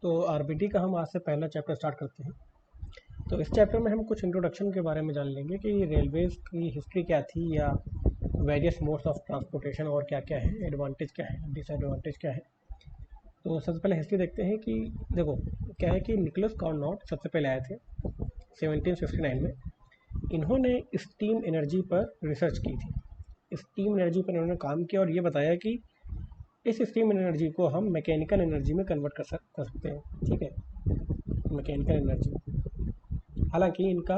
तो आरबीटी का हम आज से पहला चैप्टर स्टार्ट करते हैं। तो इस चैप्टर में हम कुछ इंट्रोडक्शन के बारे में जान लेंगे कि रेलवेज़ की हिस्ट्री क्या थी, या वेरियस मोड्स ऑफ ट्रांसपोर्टेशन और क्या क्या है, एडवांटेज क्या है, डिसएडवांटेज क्या है। तो सबसे पहले हिस्ट्री देखते हैं कि देखो क्या है कि निकोलस कार्नोट सबसे पहले आए थे 1759 में। इन्होंने स्टीम एनर्जी पर रिसर्च की थी। स्टीम एनर्जी पर इन्होंने काम किया और ये बताया कि इस स्टीम एनर्जी को हम मैकेनिकल एनर्जी में कन्वर्ट कर सकते हैं। ठीक है, मैकेनिकल एनर्जी। हालांकि इनका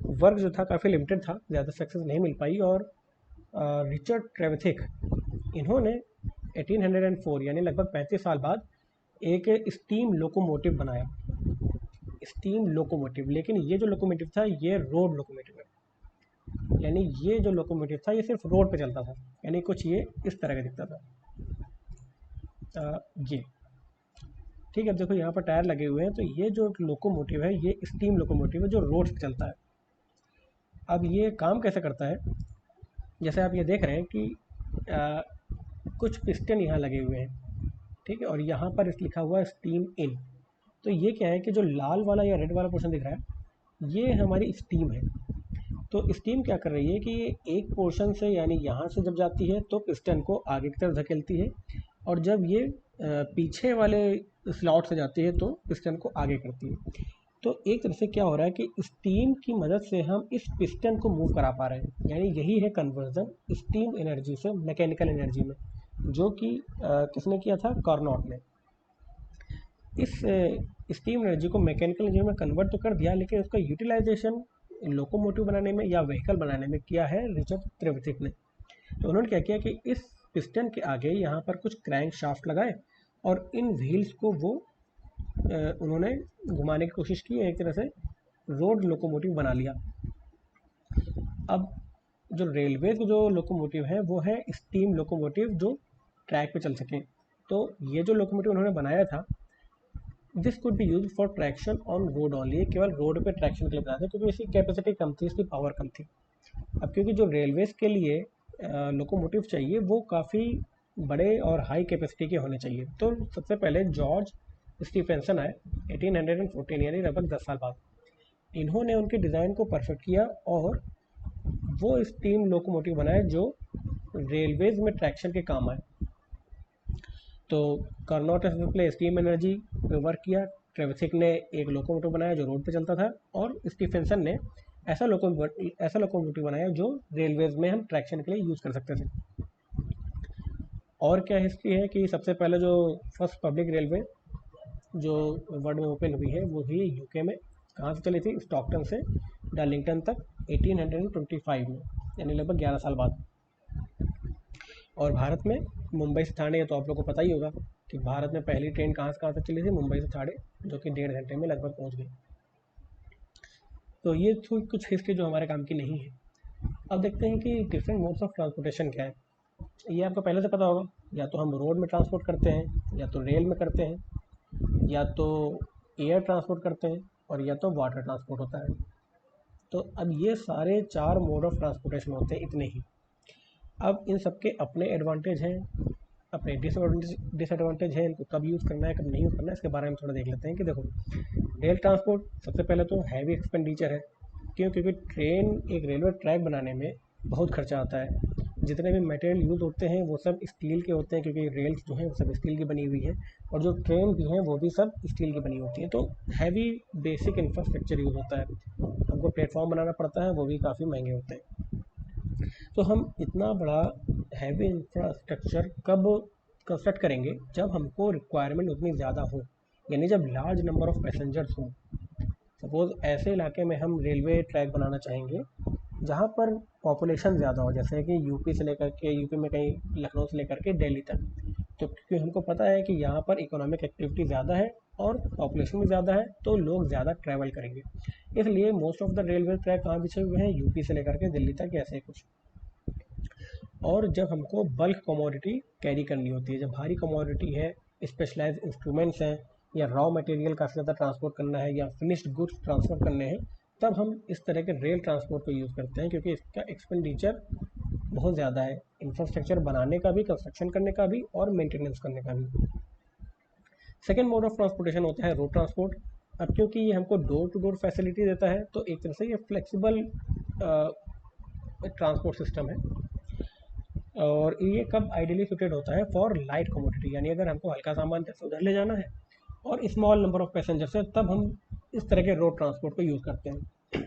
वर्क जो था काफ़ी लिमिटेड था, ज़्यादा सक्सेस नहीं मिल पाई। और रिचर्ड ट्रेवेथिक, इन्होंने 1804 यानी लगभग 35 साल बाद एक स्टीम लोकोमोटिव बनाया। स्टीम लोकोमोटिव, लेकिन ये जो लोकोमोटिव था ये रोड लोकोमोटिव है। यानी ये जो लोकोमोटिव था ये सिर्फ रोड पे चलता था, यानी कुछ ये इस तरह का दिखता था। ये ठीक है। अब देखो यहाँ पर टायर लगे हुए हैं, तो ये जो लोकोमोटिव है ये स्टीम लोकोमोटिव है जो रोड पे चलता है। अब ये काम कैसे करता है, जैसे आप ये देख रहे हैं कि कुछ पिस्टन यहाँ लगे हुए हैं। ठीक है, और यहाँ पर लिखा हुआ है स्टीम इन। तो ये क्या है कि जो लाल वाला या रेड वाला पोर्शन दिख रहा है ये हमारी स्टीम है। तो स्टीम क्या कर रही है कि ये एक पोर्शन से यानी यहाँ से जब जाती है तो पिस्टन को आगे की तरफ धकेलती है, और जब ये पीछे वाले स्लॉट से जाती है तो पिस्टन को आगे करती है। तो एक तरह से क्या हो रहा है कि स्टीम की मदद से हम इस पिस्टन को मूव करा पा रहे हैं। यानी यही है कन्वर्जन स्टीम एनर्जी से मैकेनिकल एनर्जी में, जो कि किसने किया था, कार्नोट ने। इस स्टीम एनर्जी को मैकेनिकल एनर्जी में कन्वर्ट तो कर दिया, लेकिन उसका यूटिलाइजेशन लोकोमोटिव बनाने में या व्हीकल बनाने में किया है रिचर्ड ट्रेवेथिक ने। तो उन्होंने क्या किया कि इस पिस्टन के आगे यहाँ पर कुछ क्रैंक शाफ्ट लगाए और इन व्हील्स को वो उन्होंने घुमाने की कोशिश की, एक तरह से रोड लोकोमोटिव बना लिया। अब जो रेलवे के जो लोकोमोटिव है वो है स्टीम लोकोमोटिव जो ट्रैक पे चल सकें। तो ये जो लोकोमोटिव उन्होंने बनाया था, this could be use for traction on road only. ये केवल रोड पे ट्रैक्शन के लिए बनाया था, क्योंकि इसकी कैपेसिटी कम थी, इसकी पावर कम थी। अब क्योंकि जो रेलवेज़ के लिए लोकोमोटिव चाहिए वो काफ़ी बड़े और हाई कैपेसिटी के होने चाहिए, तो सबसे पहले जॉर्ज स्टीफेंसन आए 1814 यानी लगभग 10 साल बाद। इन्होंने उनके डिज़ाइन को परफेक्ट किया और वो स्टीम लोकोमोटिव बनाए जो रेलवेज़ में ट्रैक्शन के काम आए। तो कार्नोट ने सबसे स्टीम एनर्जी पे वर्क किया, ट्रेवेथिक ने एक लोकोमोटिव बनाया जो रोड पे चलता था, और स्टीफेंसन ने ऐसा लोकोमोटिव बनाया जो रेलवेज़ में हम ट्रैक्शन के लिए यूज़ कर सकते थे। और क्या हिस्ट्री है कि सबसे पहले जो फर्स्ट पब्लिक रेलवे जो वर्ल्ड में ओपन हुई है वो हुई यूके में। कहाँ से चली थी, स्टॉकटन से डार्लिंगटन तक 1825 में, यानी लगभग 11 साल बाद। और भारत में मुंबई से ठाणे, तो आप लोग को पता ही होगा कि भारत में पहली ट्रेन कहाँ से चली थी, मुंबई से ठाणे, जो कि 1.5 घंटे में लगभग पहुँच गई। तो ये थी कुछ हिस्ट्री जो हमारे काम की नहीं है। अब देखते हैं कि डिफरेंट मोड्स ऑफ ट्रांसपोर्टेशन क्या है। ये आपको पहले से पता होगा, या तो हम रोड में ट्रांसपोर्ट करते हैं, या तो रेल में करते हैं, या तो एयर ट्रांसपोर्ट करते हैं, और या तो वाटर ट्रांसपोर्ट होता है। तो अब ये सारे 4 मोड ऑफ ट्रांसपोर्टेशन होते हैं, इतने ही। अब इन सबके अपने एडवांटेज हैं, अपने डिसएडवांटेज हैं। इनको कब यूज़ करना है कब नहीं यूज़ करना है इसके बारे में थोड़ा देख लेते हैं। कि देखो, रेल ट्रांसपोर्ट सबसे पहले तो हैवी एक्सपेंडिचर है। क्यों? क्योंकि ट्रेन एक रेलवे ट्रैक बनाने में बहुत खर्चा आता है। जितने भी मटेरियल यूज़ होते हैं वो सब स्टील के होते हैं, क्योंकि रेल्स जो हैं वो सब स्टील की बनी हुई है, और जो ट्रेन भी हैं वो भी सब स्टील की बनी होती हैं। तो हैवी बेसिक इंफ्रास्ट्रक्चर यूज़ होता है। हमको प्लेटफॉर्म बनाना पड़ता है, वो भी काफ़ी महंगे होते हैं। तो हम इतना बड़ा हैवी इंफ्रास्ट्रक्चर कब कंस्ट्रक्ट करेंगे, जब हमको रिक्वायरमेंट उतनी ज़्यादा हो, यानी जब लार्ज नंबर ऑफ पैसेंजर्स हों। सपोज़ ऐसे इलाके में हम रेलवे ट्रैक बनाना चाहेंगे जहाँ पर पॉपुलेशन ज़्यादा हो, जैसे कि यूपी में कहीं लखनऊ से लेकर के दिल्ली तक। तो क्योंकि हमको पता है कि यहाँ पर इकोनॉमिक एक्टिविटी ज़्यादा है और पॉपुलेशन भी ज़्यादा है, तो लोग ज़्यादा ट्रैवल करेंगे। इसलिए most of the railway track कहाँ बिछे हुए हैं, यूपी से लेकर के दिल्ली तक, ऐसे कुछ। और जब हमको बल्क कमोडिटी कैरी करनी होती है, जब भारी कमोडिटी है, स्पेशलाइज इंस्ट्रूमेंट्स हैं, या रॉ मटेरियल काफ़ी ज़्यादा ट्रांसपोर्ट करना है, या फिनिश्ड गुड्स ट्रांसफर करने हैं, तब हम इस तरह के रेल ट्रांसपोर्ट को यूज़ करते हैं, क्योंकि इसका एक्सपेंडिचर बहुत ज़्यादा है, इंफ्रास्ट्रक्चर बनाने का भी, कंस्ट्रक्शन करने का भी, और मेंटेनेंस करने का भी। सेकेंड मोड ऑफ ट्रांसपोर्टेशन होता है रोड ट्रांसपोर्ट। अब क्योंकि ये हमको डोर टू डोर फैसिलिटी देता है तो एक तरह से ये फ्लेक्सिबल ट्रांसपोर्ट सिस्टम है, और ये कब आइडियली फिटेड होता है फॉर लाइट कमोडिटी, यानी अगर हमको हल्का सामान जैसे उधर ले जाना है और स्मॉल नंबर ऑफ पैसेंजर्स है तब हम इस तरह के रोड ट्रांसपोर्ट को यूज़ करते हैं।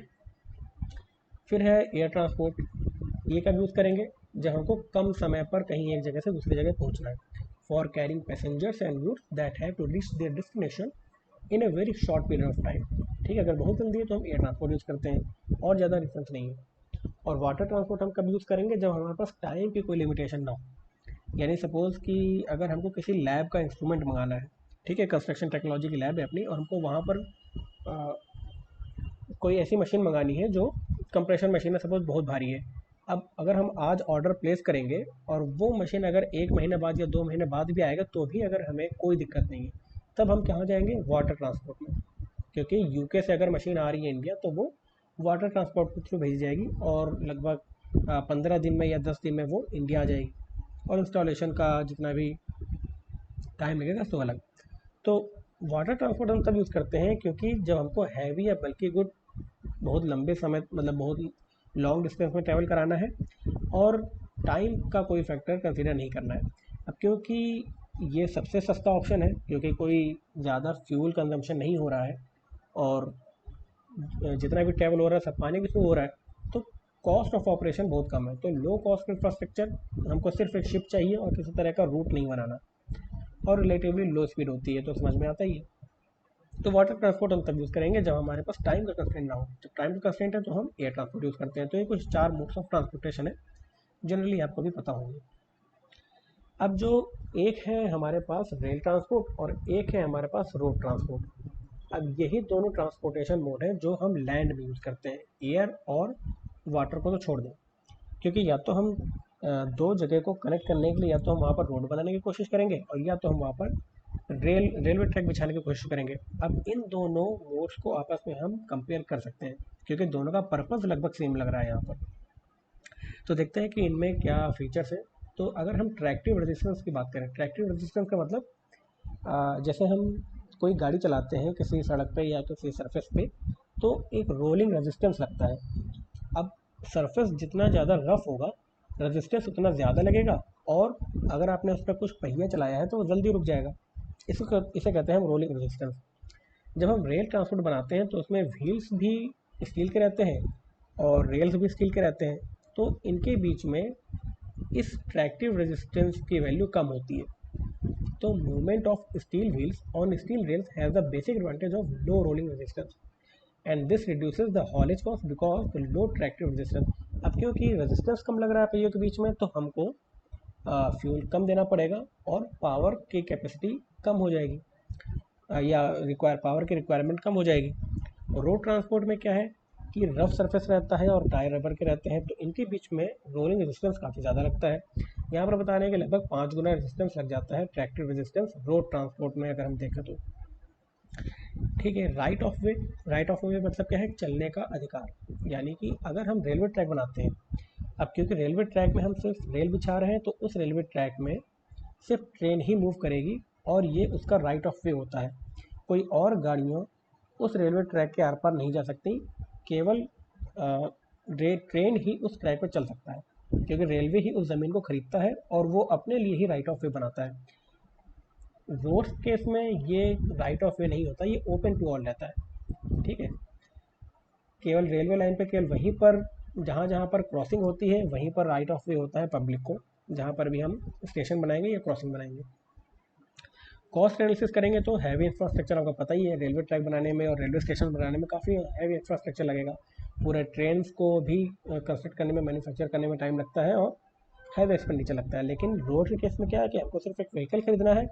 फिर है एयर ट्रांसपोर्ट। ये कब यूज़ करेंगे? जब हमको कम समय पर कहीं एक जगह से दूसरी जगह पहुंचना है, for carrying passengers and goods that have to reach their destination in a very short period of time. ठीक है, अगर बहुत जल्दी है तो हम एयर ट्रांसपोर्ट यूज़ करते हैं और ज़्यादा डिफरेंस नहीं है। और वाटर ट्रांसपोर्ट हम कब यूज़ करेंगे? जब हमारे पास टाइम की कोई लिमिटेशन ना हो, यानी सपोज़ कि अगर हमको किसी लैब का इंस्ट्रूमेंट मंगाना है, ठीक है, कंस्ट्रक्शन टेक्नोलॉजी की लैब है अपनी, और हमको वहाँ पर कोई ऐसी मशीन मंगानी है जो कंप्रेशर मशीन है, सपोज बहुत भारी है। अब अगर हम आज ऑर्डर प्लेस करेंगे और वो मशीन अगर 1 महीने बाद या 2 महीने बाद भी आएगा तो भी अगर हमें कोई दिक्कत नहीं है, तब हम कहाँ जाएंगे? वाटर ट्रांसपोर्ट में। क्योंकि यूके से अगर मशीन आ रही है इंडिया तो वो वाटर ट्रांसपोर्ट के थ्रू भेजी जाएगी और लगभग 15 दिन में या 10 दिन में वो इंडिया आ जाएगी, और इंस्टॉलेशन का जितना भी टाइम लगेगा तो अलग। तो वाटर ट्रांसपोर्ट हम तब यूज़ करते हैं क्योंकि जब हमको हैवी या बल्कि गुड बहुत लंबे समय मतलब बहुत लॉन्ग डिस्टेंस में ट्रैवल कराना है और टाइम का कोई फैक्टर कंसिडर नहीं करना है। अब क्योंकि ये सबसे सस्ता ऑप्शन है, क्योंकि कोई ज़्यादा फ्यूल कंजम्पशन नहीं हो रहा है और जितना भी ट्रैवल हो रहा है सब पानी के थ्रू हो रहा है, तो कॉस्ट ऑफ ऑपरेशन बहुत कम है। तो लो कॉस्ट इंफ्रास्ट्रक्चर, हमको सिर्फ एक शिप चाहिए और किसी तरह का रूट नहीं बनाना, और रिलेटिवली लो स्पीड होती है, तो समझ में आता ही है। तो वाटर ट्रांसपोर्ट हम तब यूज़ करेंगे जब हमारे पास टाइम का कंस्ट्रेंट ना हो। जब टाइम का कंस्ट्रेंट है तो हम एयर ट्रांसपोर्ट यूज़ करते हैं। तो ये कुछ 4 मोड्स ऑफ ट्रांसपोर्टेशन है, जनरली आपको भी पता होंगे। अब जो एक है हमारे पास रेल ट्रांसपोर्ट और एक है हमारे पास रोड ट्रांसपोर्ट। अब यही दोनों ट्रांसपोर्टेशन मोड हैं जो हम लैंड में यूज़ करते हैं, एयर और वाटर को तो छोड़ दें, क्योंकि या तो हम दो जगह को कनेक्ट करने के लिए या तो हम वहाँ पर रोड बनाने की कोशिश करेंगे और या तो हम वहाँ पर रेलवे ट्रैक बिछाने की कोशिश करेंगे। अब इन दोनों मोड्स को आपस में हम कंपेयर कर सकते हैं क्योंकि दोनों का पर्पस लगभग सेम लग रहा है यहाँ पर। तो देखते हैं कि इनमें क्या फीचर्स है। तो अगर हम ट्रैक्टिव रेजिस्टेंस की बात करें, ट्रैक्टिव रेजिस्टेंस का मतलब जैसे हम कोई गाड़ी चलाते हैं किसी सड़क पे या किसी सरफेस पे, तो एक रोलिंग रेजिस्टेंस लगता है। अब सरफेस जितना ज़्यादा रफ होगा रेजिस्टेंस उतना ज़्यादा लगेगा, और अगर आपने उस पर कुछ पहिया चलाया है तो वो जल्दी रुक जाएगा। इसे कहते हैं हम रोलिंग रेजिस्टेंस। जब हम रेल ट्रांसपोर्ट बनाते हैं तो उसमें व्हील्स भी स्टील के रहते हैं और रेल्स भी स्टील के रहते हैं, तो इनके बीच में इस ट्रैक्टिव रेजिस्टेंस की वैल्यू कम होती है। तो movement of steel wheels on steel rails has the basic advantage of low rolling resistance and this reduces the haulage cost because the low tractive resistance. अब क्योंकि रेजिस्टेंस कम लग रहा है पहियों के बीच में तो हमको फ्यूल कम देना पड़ेगा और पावर की कैपेसिटी कम हो जाएगी, या पावर की रिक्वायरमेंट कम हो जाएगी। रोड ट्रांसपोर्ट में क्या है कि रफ सरफेस रहता है और टायर रबर के रहते हैं, तो इनके बीच में रोलिंग रेजिस्टेंस काफ़ी ज़्यादा लगता है। यहाँ पर बताने के लगभग 5 गुना रेजिस्टेंस लग जाता है ट्रैक्टिव रेजिस्टेंस रोड ट्रांसपोर्ट में अगर हम देखें तो। ठीक है, right of way. Right of वे मतलब क्या है? चलने का अधिकार। यानी कि अगर हम रेलवे ट्रैक बनाते हैं, अब क्योंकि रेलवे ट्रैक में हम सिर्फ रेल बिछा रहे हैं तो उस रेलवे ट्रैक में सिर्फ ट्रेन ही मूव करेगी और ये उसका राइट ऑफ वे होता है। कोई और गाड़ियाँ उस रेलवे ट्रैक के आर पार नहीं जा सकती, केवल ट्रेन ही उस ट्रैक पर चल सकता है, क्योंकि रेलवे ही उस ज़मीन को खरीदता है और वो अपने लिए ही राइट ऑफ वे बनाता है। रोड केस में ये राइट ऑफ वे नहीं होता, ये ओपन टू ऑल रहता है। ठीक है, केवल रेलवे लाइन पे केवल वहीं पर जहाँ जहाँ पर क्रॉसिंग होती है वहीं पर राइट ऑफ वे होता है पब्लिक को, जहाँ पर भी हम स्टेशन बनाएंगे या क्रॉसिंग बनाएंगे। कॉस्ट एनालिसिस करेंगे तो हैवी इंफ्रास्ट्रक्चर आपको पता ही है, रेलवे ट्रैक बनाने में और रेलवे स्टेशन बनाने में काफ़ी हैवी इंफ्रास्ट्रक्चर लगेगा। पूरे ट्रेन्स को भी कंस्ट्रक्ट करने में, मैन्युफैक्चर करने में टाइम लगता है और हैवी एक्सपेंडिचर लगता है। लेकिन रोड के केस में क्या है कि आपको सिर्फ एक व्हीकल खरीदना है,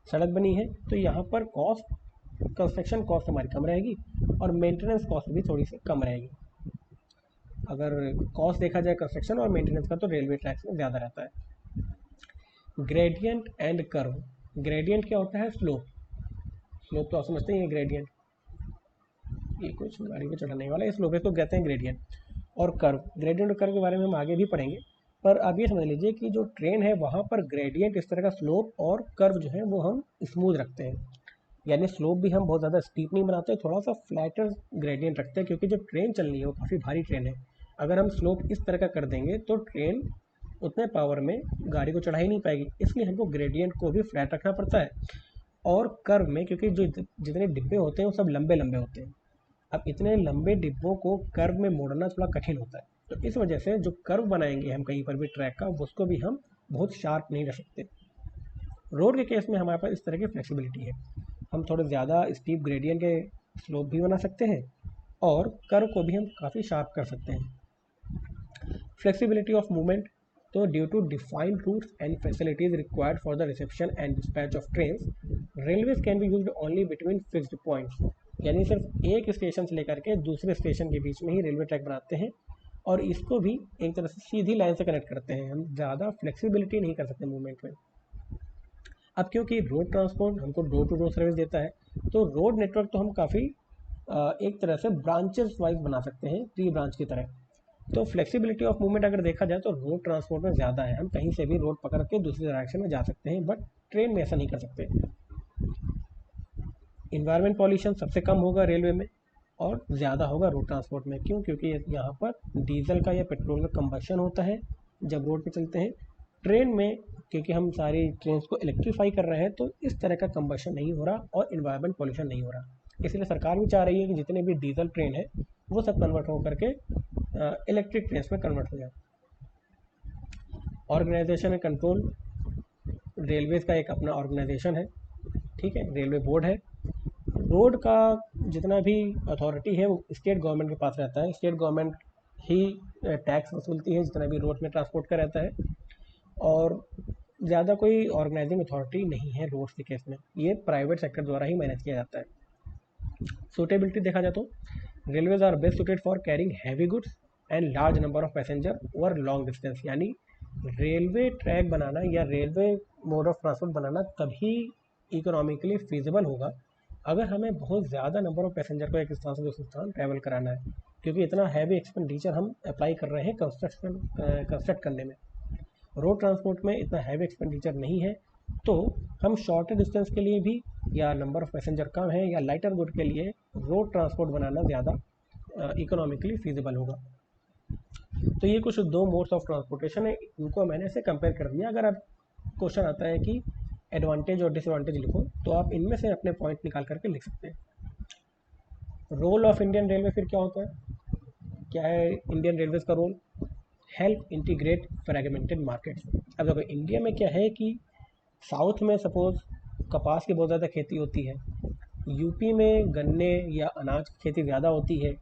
सड़क बनी है, तो यहाँ पर कॉस्ट, कंस्ट्रक्शन कॉस्ट हमारी कम रहेगी और मेंटेनेंस कॉस्ट भी थोड़ी सी कम रहेगी। अगर कॉस्ट देखा जाए कंस्ट्रक्शन और मेंटेनेंस का तो रेलवे ट्रैक्स में ज़्यादा रहता है। Gradient and curve. ग्रेडियंट क्या होता है? स्लोप। स्लोप तो आप समझते हैं, ग्रेडियंट ये कुछ गाड़ी पे चढ़ाने वाला, इस स्लोप को कहते हैं ग्रेडियंट। और कर्व, ग्रेडियंट और कर्व के बारे में हम आगे भी पढ़ेंगे, पर अब ये समझ लीजिए कि जो ट्रेन है वहाँ पर ग्रेडियंट इस तरह का स्लोप और कर्व जो है वो हम स्मूथ रखते हैं। यानी स्लोप भी हम बहुत ज़्यादा स्टीप नहीं बनाते, थोड़ा सा फ्लैटर ग्रेडियंट रखते हैं, क्योंकि जो ट्रेन चल रही है वो काफ़ी भारी ट्रेन है। अगर हम स्लोप इस तरह का कर देंगे तो ट्रेन उतने पावर में गाड़ी को चढ़ा ही नहीं पाएगी, इसलिए हमको ग्रेडियंट को भी फ्लैट रखना पड़ता है। और कर्व में, क्योंकि जो जितने डिब्बे होते हैं वो सब लंबे लंबे होते हैं, अब इतने लंबे डिब्बों को कर्व में मोड़ना थोड़ा कठिन होता है, तो इस वजह से जो कर्व बनाएंगे हम कहीं पर भी ट्रैक का, उसको भी हम बहुत शार्प नहीं रख सकते। रोड के केस में हमारे पास इस तरह की फ्लेक्सिबिलिटी है, हम थोड़े ज़्यादा स्टीप ग्रेडियंट के स्लोप भी बना सकते हैं और कर्व को भी हम काफ़ी शार्प कर सकते हैं। फ्लेक्सिबिलिटी ऑफ मूवमेंट, तो due to defined routes and facilities required for the reception and dispatch of trains, railways can be used only between fixed points, यानी सिर्फ एक स्टेशन से लेकर के दूसरे स्टेशन के बीच में ही रेलवे ट्रैक बनाते हैं और इसको भी एक तरह से सीधी लाइन से कनेक्ट करते हैं, हम ज़्यादा फ्लेक्सिबिलिटी नहीं कर सकते मूवमेंट में। अब क्योंकि रोड ट्रांसपोर्ट हमको डोर टू डोर सर्विस देता है, तो रोड नेटवर्क तो हम काफ़ी एक तरह से ब्रांचेस वाइज बना सकते हैं, ट्री ब्रांच की तरह। तो फ्लेक्सिबिलिटी ऑफ मूवमेंट अगर देखा जाए तो रोड ट्रांसपोर्ट में ज़्यादा है, हम कहीं से भी रोड पकड़ के दूसरी डायरेक्शन में जा सकते हैं, बट ट्रेन में ऐसा नहीं कर सकते। इन्वायरमेंट पॉल्यूशन सबसे कम होगा रेलवे में और ज़्यादा होगा रोड ट्रांसपोर्ट में, क्यों? क्योंकि यहाँ पर डीजल का या पेट्रोल का कंबशन होता है जब रोड पे चलते हैं। ट्रेन में क्योंकि हम सारी ट्रेन को इलेक्ट्रीफाई कर रहे हैं तो इस तरह का कंबशन नहीं हो रहा और इन्वायरमेंट पॉल्यूशन नहीं हो रहा, इसलिए सरकार भी चाह रही है कि जितने भी डीजल ट्रेन है वो सब कन्वर्ट हो करके इलेक्ट्रिक ट्रेन में कन्वर्ट हो जाए। ऑर्गेनाइजेशन एंड कंट्रोल, रेलवेज का एक अपना ऑर्गेनाइजेशन है, ठीक है, रेलवे बोर्ड है। रोड का जितना भी अथॉरिटी है वो स्टेट गवर्नमेंट के पास रहता है, स्टेट गवर्नमेंट ही टैक्स वसूलती है जितना भी रोड में ट्रांसपोर्ट का रहता है, और ज़्यादा कोई ऑर्गेनाइजिंग अथॉरिटी नहीं है रोड्स के केस में, ये प्राइवेट सेक्टर द्वारा ही मैनेज किया जाता है। सूटेबिलिटी देखा जाए तो railways are best suited for carrying heavy goods and large number of passenger over long distance, यानी रेलवे ट्रैक बनाना या रेलवे मोड ऑफ ट्रांसपोर्ट बनाना तभी इकोनॉमिकली फिजिबल होगा अगर हमें बहुत ज़्यादा नंबर ऑफ पैसेंजर को एक स्थान से दूसरे स्थान ट्रैवल कराना है, क्योंकि इतना हैवी एक्सपेंडिचर हम अप्लाई कर रहे हैं कंस्ट्रक्ट करने में। रोड ट्रांसपोर्ट में इतना हैवी एक्सपेंडिचर नहीं है, तो हम शॉर्टर डिस्टेंस के लिए भी या नंबर ऑफ पैसेंजर कम है या लाइटर गुड के लिए रोड ट्रांसपोर्ट बनाना ज़्यादा इकोनॉमिकली फिजिबल होगा। तो ये कुछ दो मोड्स ऑफ ट्रांसपोर्टेशन है, इनको मैंने ऐसे कंपेयर कर दिया। अगर आप क्वेश्चन आता है कि एडवांटेज और डिसएडवांटेज लिखो तो आप इनमें से अपने पॉइंट निकाल करके लिख सकते हैं। रोल ऑफ इंडियन रेलवे फिर क्या होता है, क्या है इंडियन रेलवेज का role? Help integrate fragmented markets. अब देखो इंडिया में क्या है कि साउथ में सपोज कपास की बहुत ज़्यादा खेती होती है, यूपी में गन्ने या अनाज की खेती ज़्यादा होती है,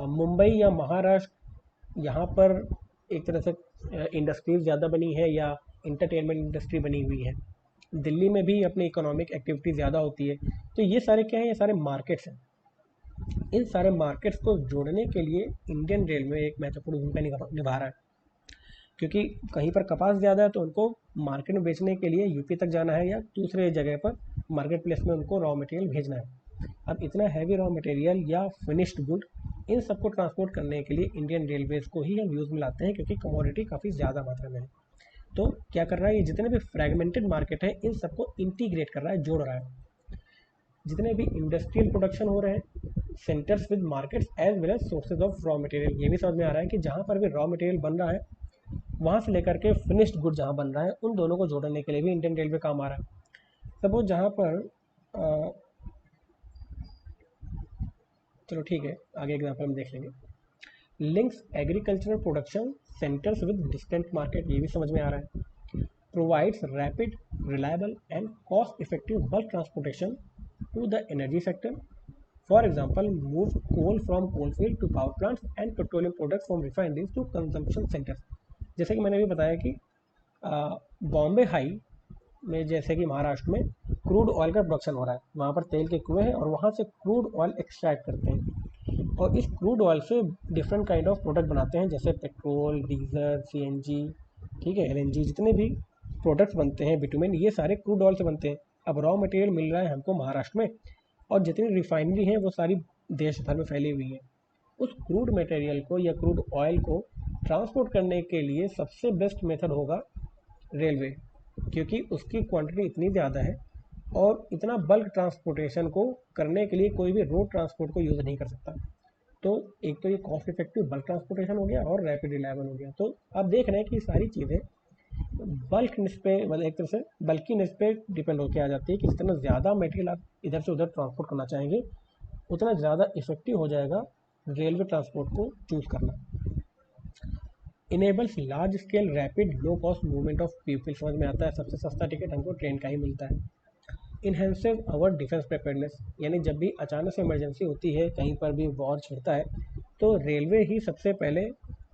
मुंबई या महाराष्ट्र यहाँ पर एक तरह से इंडस्ट्रीज ज़्यादा बनी है या इंटरटेनमेंट इंडस्ट्री बनी हुई है, दिल्ली में भी अपनी इकोनॉमिक एक्टिविटी ज़्यादा होती है। तो ये सारे क्या हैं, ये सारे मार्केट्स हैं। इन सारे मार्केट्स को जोड़ने के लिए इंडियन रेलवे एक महत्वपूर्ण भूमिका निभा रहा है, क्योंकि कहीं पर कपास ज़्यादा है तो उनको मार्केट में बेचने के लिए यूपी तक जाना है या दूसरे जगह पर मार्केट प्लेस में उनको रॉ मटेरियल भेजना है। अब इतना हैवी रॉ मटेरियल या फिनिश्ड गुड, इन सबको ट्रांसपोर्ट करने के लिए इंडियन रेलवेज़ को ही हम यूज़ में लाते हैं, क्योंकि कमोडिटी काफ़ी ज़्यादा मात्रा में है। तो क्या कर रहा है, ये जितने भी फ्रेगमेंटेड मार्केट है इन सबको इंटीग्रेट कर रहा है, जोड़ रहा है। जितने भी इंडस्ट्रियल प्रोडक्शन हो रहे हैं, centres with markets as well as sources of raw material, ये भी समझ में आ रहा है कि जहाँ पर भी रॉ मटेरियल बन रहा है वहाँ से लेकर के फिनिश्ड गुड जहाँ बन रहा है उन दोनों को जोड़ने के लिए भी इंडियन रेलवे काम आ रहा है। सपोज जहाँ पर चलो ठीक है, आगे एग्जाम्पल हम देख लेंगे। Links agricultural production centres with distant market, ये भी समझ में आ रहा है। Provides rapid, reliable and cost effective bulk transportation to the energy sector. For example, move coal from coalfield to power plants and petroleum products from refineries to consumption centres. जैसे कि मैंने भी बताया कि बॉम्बे हाई में, जैसे कि महाराष्ट्र में क्रूड ऑयल का प्रोडक्शन हो रहा है, वहाँ पर तेल के कुएँ हैं और वहाँ से क्रूड ऑयल एक्सट्रैक्ट करते हैं और इस क्रूड ऑयल से डिफरेंट काइंड ऑफ प्रोडक्ट बनाते हैं, जैसे पेट्रोल, डीजल, सीएनजी, ठीक है, एलएनजी, जितने भी प्रोडक्ट्स बनते हैं, बिटुमेन, ये सारे क्रूड ऑयल से बनते हैं। अब रॉ मटेरियल मिल रहा है हमको महाराष्ट्र में और जितनी रिफाइनरी हैं वो सारी देश भर में फैली हुई है। उस क्रूड मटेरियल को या क्रूड ऑयल को ट्रांसपोर्ट करने के लिए सबसे बेस्ट मेथड होगा रेलवे, क्योंकि उसकी क्वांटिटी इतनी ज़्यादा है और इतना बल्क ट्रांसपोर्टेशन को करने के लिए कोई भी रोड ट्रांसपोर्ट को यूज़ नहीं कर सकता। तो एक तो ये कॉस्ट इफेक्टिव बल्क ट्रांसपोर्टेशन हो गया और रैपिड रिलायबल हो गया। तो आप देख रहे हैं कि सारी चीज़ें बल्कनेस पे, मतलब एक तरह से बल्कीनेस पे डिपेंड होकर आ जाती है कि जितना ज़्यादा मटेरियल आप इधर से उधर ट्रांसपोर्ट करना चाहेंगे उतना ज़्यादा इफेक्टिव हो जाएगा रेलवे ट्रांसपोर्ट को चूज़ करना। Enables large scale rapid low cost movement of people, समझ में आता है, सबसे सस्ता टिकट हमको ट्रेन का ही मिलता है। इन्हेंसेस अवर डिफेंस प्रिपेयर्डनेस, यानी जब भी अचानक से इमरजेंसी होती है, कहीं पर भी वॉर छिड़ता है, तो रेलवे ही सबसे पहले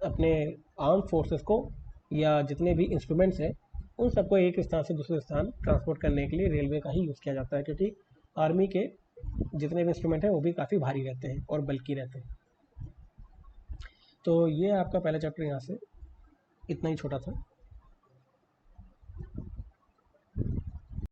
अपने आर्म फोर्सेस को या जितने भी इंस्ट्रूमेंट्स हैं उन सबको एक स्थान से दूसरे स्थान ट्रांसपोर्ट करने के लिए रेलवे का ही यूज़ किया जाता है, क्योंकि आर्मी के जितने भी इंस्ट्रूमेंट हैं वो भी काफ़ी भारी रहते हैं और बल्कि रहते हैं। तो ये आपका पहला चैप्टर यहाँ से इतना ही छोटा था।